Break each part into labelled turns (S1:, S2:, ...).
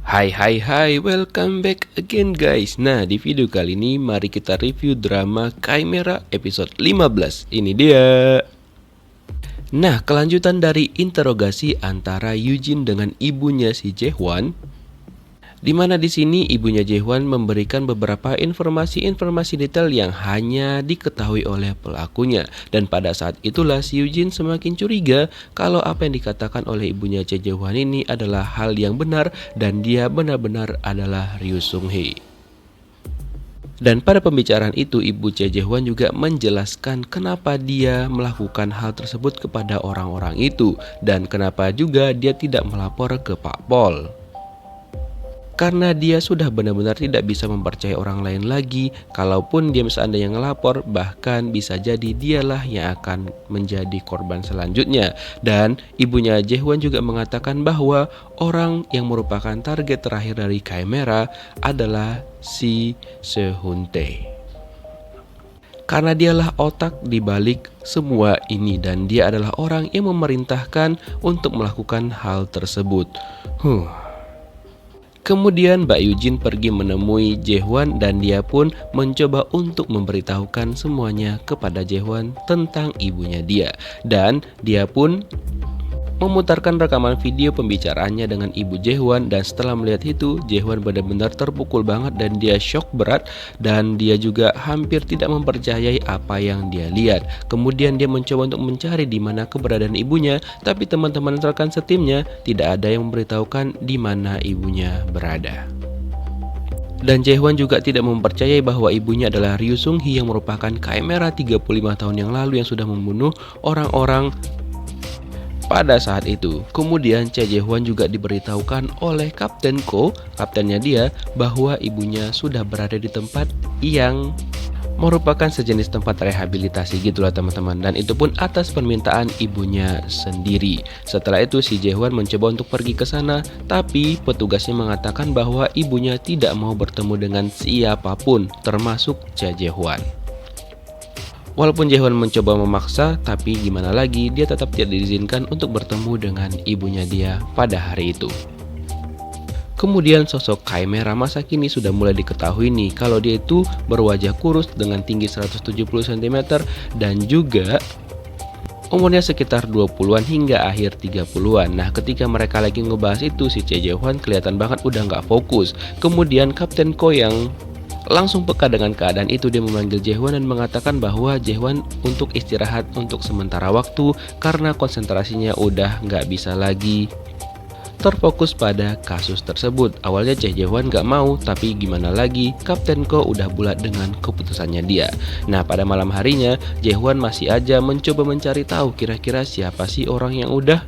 S1: Hai, welcome back again guys. Nah, di video kali ini mari kita review drama Chimera episode 15. Ini dia. Nah, kelanjutan dari interogasi antara Eugene dengan ibunya si Jae-hwan, di mana di sini ibunya Jae-hwan memberikan beberapa informasi detail yang hanya diketahui oleh pelakunya. Dan pada saat itulah si Eugene semakin curiga kalau apa yang dikatakan oleh ibunya Jae-hwan ini adalah hal yang benar dan dia benar-benar adalah Ryu Sung-hee. Dan pada pembicaraan itu, ibu Jae-hwan juga menjelaskan kenapa dia melakukan hal tersebut kepada orang-orang itu dan kenapa juga dia tidak melapor ke Pak Pol. Karena dia sudah benar-benar tidak bisa mempercayai orang lain lagi. Kalaupun dia seandainya ngelapor, bahkan bisa jadi dialah yang akan menjadi korban selanjutnya. Dan ibunya Jae-hwan juga mengatakan bahwa orang yang merupakan target terakhir dari Chimera adalah si Sehun-tae. Karena dialah otak di balik semua ini dan dia adalah orang yang memerintahkan untuk melakukan hal tersebut. Kemudian Mbak Eugene pergi menemui Jae-hwan dan dia pun mencoba untuk memberitahukan semuanya kepada Jae-hwan tentang ibunya dia. Dan dia pun memutarkan rekaman video pembicaraannya dengan ibu Jae-hwan dan setelah melihat itu Jae-hwan benar-benar terpukul banget dan dia shock berat dan dia juga hampir tidak mempercayai apa yang dia lihat. Kemudian dia mencoba untuk mencari di mana keberadaan ibunya, tapi teman-teman rekan setimnya tidak ada yang memberitahukan di mana ibunya berada. Dan Jae-hwan juga tidak mempercayai bahwa ibunya adalah Ryu Sung-hee yang merupakan Chimera 35 tahun yang lalu yang sudah membunuh orang-orang pada saat itu. Kemudian Jae-hwan juga diberitahukan oleh Kapten Ko, kaptennya dia, bahwa ibunya sudah berada di tempat yang merupakan sejenis tempat rehabilitasi gitulah teman-teman. Dan itu pun atas permintaan ibunya sendiri. Setelah itu si Jae-hwan mencoba untuk pergi ke sana, tapi petugasnya mengatakan bahwa ibunya tidak mau bertemu dengan siapapun, termasuk Jae-hwan. Walaupun Jae-hwan mencoba memaksa, tapi gimana lagi, dia tetap tidak diizinkan untuk bertemu dengan ibunya dia pada hari itu. Kemudian sosok Chimera masa kini sudah mulai diketahui nih kalau dia itu berwajah kurus dengan tinggi 170 cm dan juga umurnya sekitar 20-an hingga akhir 30-an. Nah, ketika mereka lagi ngebahas itu, si Jae-hwan kelihatan banget udah nggak fokus. Kemudian Kapten Ko yang langsung peka dengan keadaan itu, dia memanggil Jae-hwan dan mengatakan bahwa Jae-hwan untuk istirahat untuk sementara waktu karena konsentrasinya udah nggak bisa lagi terfokus pada kasus tersebut. Awalnya Jae-hwan nggak mau, tapi gimana lagi, Kapten Ko udah bulat dengan keputusannya dia. Nah, pada malam harinya Jae-hwan masih aja mencoba mencari tahu kira-kira siapa sih orang yang udah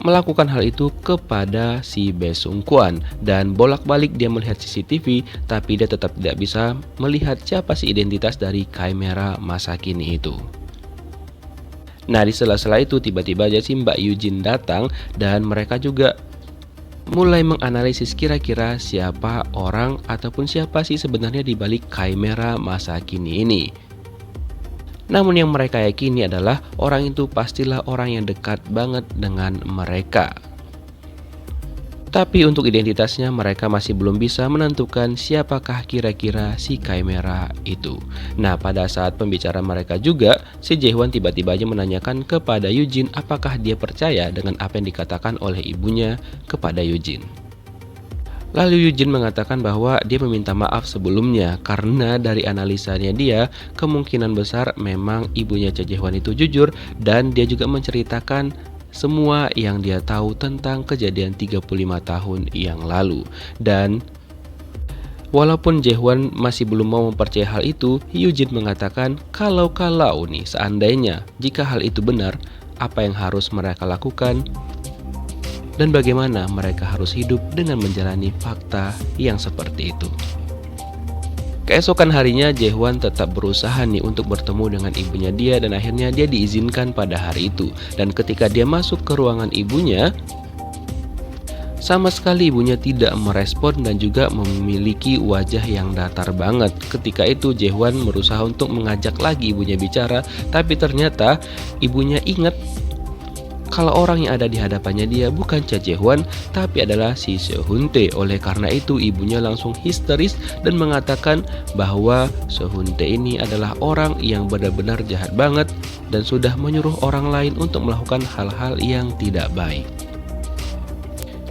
S1: melakukan hal itu kepada si Bae Sung-kwan. Dan bolak-balik dia melihat CCTV, tapi dia tetap tidak bisa melihat siapa sih identitas dari Chimera masa kini itu. Nah, di sela-sela itu tiba-tiba aja si Mbak Eugene datang dan mereka juga mulai menganalisis kira-kira siapa orang ataupun siapa sih sebenarnya di balik Chimera masa kini ini. Namun yang mereka yakini adalah orang itu pastilah orang yang dekat banget dengan mereka. Tapi untuk identitasnya mereka masih belum bisa menentukan siapakah kira-kira si Chimera itu. Nah, pada saat pembicaraan mereka juga, si Jae-hwan tiba-tiba aja menanyakan kepada Eugene apakah dia percaya dengan apa yang dikatakan oleh ibunya kepada Eugene. Lalu Eugene mengatakan bahwa dia meminta maaf sebelumnya karena dari analisanya dia kemungkinan besar memang ibunya Jae-hwan itu jujur dan dia juga menceritakan semua yang dia tahu tentang kejadian 35 tahun yang lalu. Dan walaupun Jae-hwan masih belum mau mempercayai hal itu, Eugene mengatakan kalau nih seandainya jika hal itu benar, apa yang harus mereka lakukan dan bagaimana mereka harus hidup dengan menjalani fakta yang seperti itu. Keesokan harinya Jae-hwan tetap berusaha nih untuk bertemu dengan ibunya dia dan akhirnya dia diizinkan pada hari itu. Dan ketika dia masuk ke ruangan ibunya, sama sekali ibunya tidak merespon dan juga memiliki wajah yang datar banget. Ketika itu Jae-hwan berusaha untuk mengajak lagi ibunya bicara, tapi ternyata ibunya ingat kalau orang yang ada di hadapannya dia bukan Cha Jae-hwan, tapi adalah si Seo-hun-tae. Oleh karena itu ibunya langsung histeris dan mengatakan bahwa Seo-hun-tae ini adalah orang yang benar-benar jahat banget dan sudah menyuruh orang lain untuk melakukan hal-hal yang tidak baik.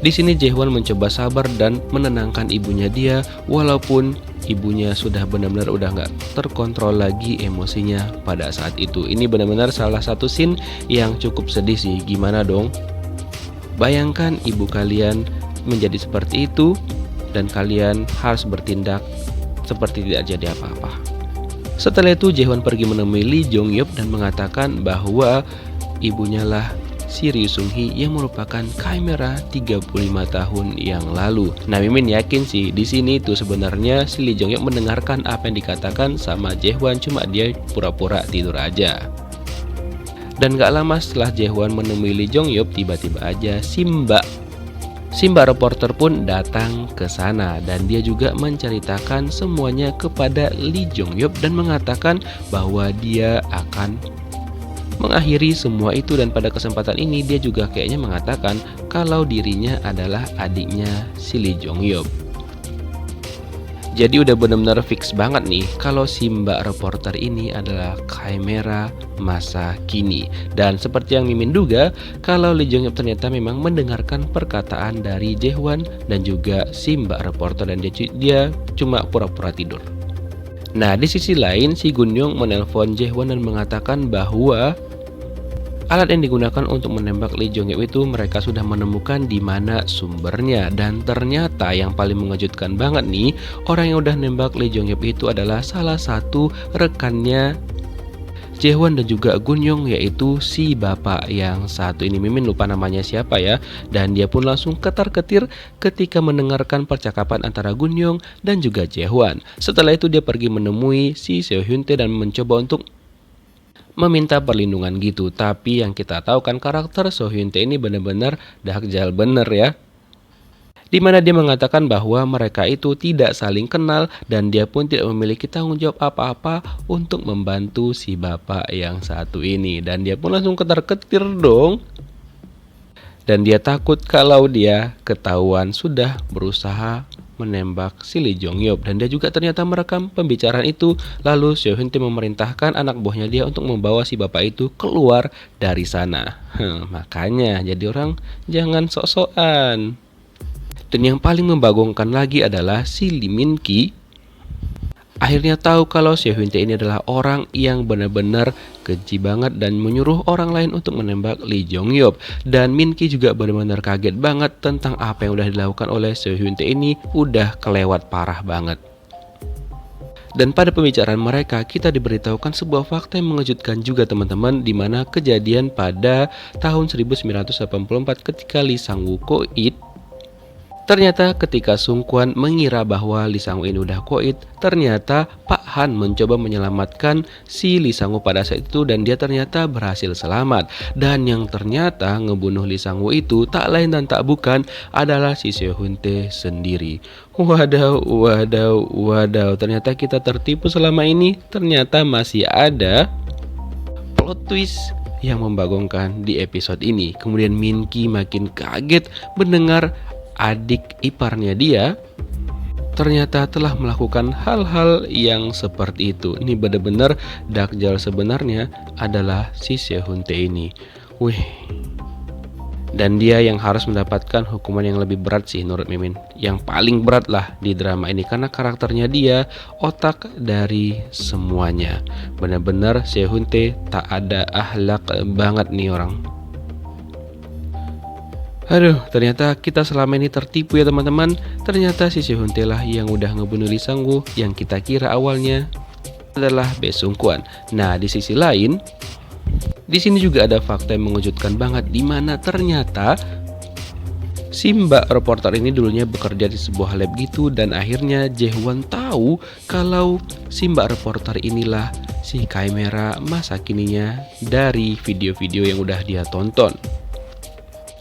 S1: Di sini Jae-hwan mencoba sabar dan menenangkan ibunya dia, walaupun ibunya sudah benar-benar udah nggak terkontrol lagi emosinya pada saat itu. Ini benar-benar salah satu scene yang cukup sedih sih. Gimana dong? Bayangkan ibu kalian menjadi seperti itu dan kalian harus bertindak seperti tidak jadi apa-apa. Setelah itu Jae-hwan pergi menemui Lee Jong-yeop dan mengatakan bahwa ibunya lah si Ryu Sung-hee yang merupakan Chimera 35 tahun yang lalu. Nah, Mimin yakin sih di sini tuh sebenarnya si Lee Jong-yeop mendengarkan apa yang dikatakan sama Jae-hwan, cuma dia pura-pura tidur aja. Dan gak lama setelah Jae-hwan menemui Lee Jong-yeop, tiba-tiba aja Simba reporter pun datang ke sana dan dia juga menceritakan semuanya kepada Lee Jong-yeop dan mengatakan bahwa dia akan mengakhiri semua itu. Dan pada kesempatan ini dia juga kayaknya mengatakan kalau dirinya adalah adiknya si Lee Jong-yeop. Jadi udah benar-benar fix banget nih kalau Simba reporter ini adalah Chimera masa kini. Dan seperti yang Mimin duga, kalau Lee Jong-yeop ternyata memang mendengarkan perkataan dari Jae-hwan dan juga Simba reporter dan dia cuma pura-pura tidur. Nah, di sisi lain si Gun-young menelpon Jae-hwan dan mengatakan bahwa alat yang digunakan untuk menembak Lee Jong-yeop itu mereka sudah menemukan di mana sumbernya. Dan ternyata yang paling mengejutkan banget nih, orang yang udah nembak Lee Jong-yeop itu adalah salah satu rekannya Jae-hwan dan juga Gun-young, yaitu si bapak yang satu ini. Mimin lupa namanya siapa ya. Dan dia pun langsung ketar-ketir ketika mendengarkan percakapan antara Gun-young dan juga Jae-hwan. Setelah itu dia pergi menemui si Seo-hun-tae dan mencoba untuk meminta perlindungan gitu. Tapi yang kita tahu kan karakter Seo-hun-tae ini benar-benar dahjal bener ya, dimana dia mengatakan bahwa mereka itu tidak saling kenal dan dia pun tidak memiliki tanggung jawab apa-apa untuk membantu si bapak yang satu ini. Dan dia pun langsung ketar-ketir dong. Dan dia takut kalau dia ketahuan sudah berusaha menembak si Lee Jong-yeop. Dan dia juga ternyata merekam pembicaraan itu. Lalu Seo-hun-tae memerintahkan anak buahnya dia untuk membawa si bapak itu keluar dari sana. Makanya jadi orang jangan sok-sokan. Dan yang paling membagongkan lagi adalah si Lee Min-ki akhirnya tahu kalau Seo-hun-tae ini adalah orang yang benar-benar keji banget dan menyuruh orang lain untuk menembak Lee Jong-yeop. Dan Min-ki juga benar-benar kaget banget tentang apa yang udah dilakukan oleh Seo-hun-tae ini, udah kelewat parah banget. Dan pada pembicaraan mereka kita diberitahukan sebuah fakta yang mengejutkan juga teman-teman, dimana kejadian pada tahun 1984 ketika Lee Sang-woo koit. Ternyata ketika Sung Kwan mengira bahwa Lee Sang-woo ini udah koit, ternyata Pak Han mencoba menyelamatkan si Lee Sang-woo pada saat itu dan dia ternyata berhasil selamat. Dan yang ternyata ngebunuh Lee Sang-woo itu tak lain dan tak bukan adalah si Seo-hun-tae sendiri. Wadaw, ternyata kita tertipu selama ini. Ternyata masih ada plot twist yang membagongkan di episode ini. Kemudian Min-ki makin kaget mendengar adik iparnya dia ternyata telah melakukan hal-hal yang seperti itu. Ini benar-benar dakjal sebenarnya adalah si Seo-hun-tae ini. Dan dia yang harus mendapatkan hukuman yang lebih berat sih menurut Mimin. Yang paling berat lah di drama ini karena karakternya dia otak dari semuanya. Benar-benar Seo-hun-tae tak ada akhlak banget nih orang. Aduh, ternyata kita selama ini tertipu ya teman-teman. Ternyata si Seo-hun-tae lah yang udah ngebunuh Lee Sang-woo yang kita kira awalnya adalah Bae Sung Kwan. Nah, di sisi lain, di sini juga ada fakta yang mengejutkan banget, di mana ternyata Simba reporter ini dulunya bekerja di sebuah lab gitu dan akhirnya Jae-hwan tahu kalau Simba reporter inilah si Chimera masa kininya dari video-video yang udah dia tonton.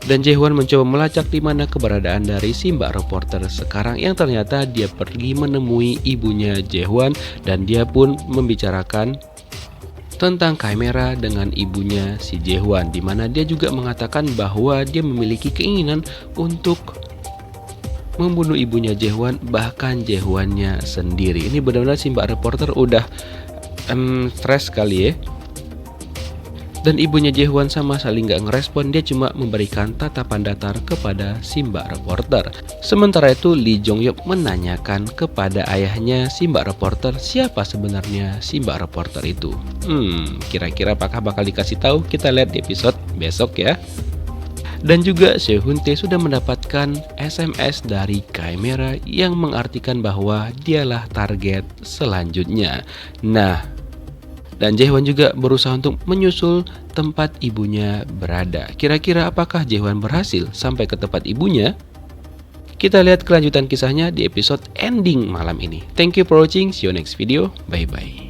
S1: Dan Jae-hwan mencoba melacak di mana keberadaan dari Simba reporter sekarang yang ternyata dia pergi menemui ibunya Jae-hwan dan dia pun membicarakan tentang Chimera dengan ibunya si Jae-hwan, di mana dia juga mengatakan bahwa dia memiliki keinginan untuk membunuh ibunya Jae-hwan, bahkan Jae-hwannya sendiri. Ini benar-benar si Mbak reporter udah stres kali ya. Dan ibunya Jae-hwan sama sekali nggak ngerespon, dia cuma memberikan tatapan datar kepada si Mbak reporter. Sementara itu Lee Jong-hyuk menanyakan kepada ayahnya si Mbak reporter siapa sebenarnya si Mbak reporter itu. Kira-kira apakah bakal dikasih tahu? Kita lihat di episode besok ya. Dan juga Sehun Tae sudah mendapatkan SMS dari Chimera yang mengartikan bahwa dialah target selanjutnya. Nah, dan Jae-hwan juga berusaha untuk menyusul tempat ibunya berada. Kira-kira apakah Jae-hwan berhasil sampai ke tempat ibunya? Kita lihat kelanjutan kisahnya di episode ending malam ini. Thank you for watching. See you next video. Bye-bye.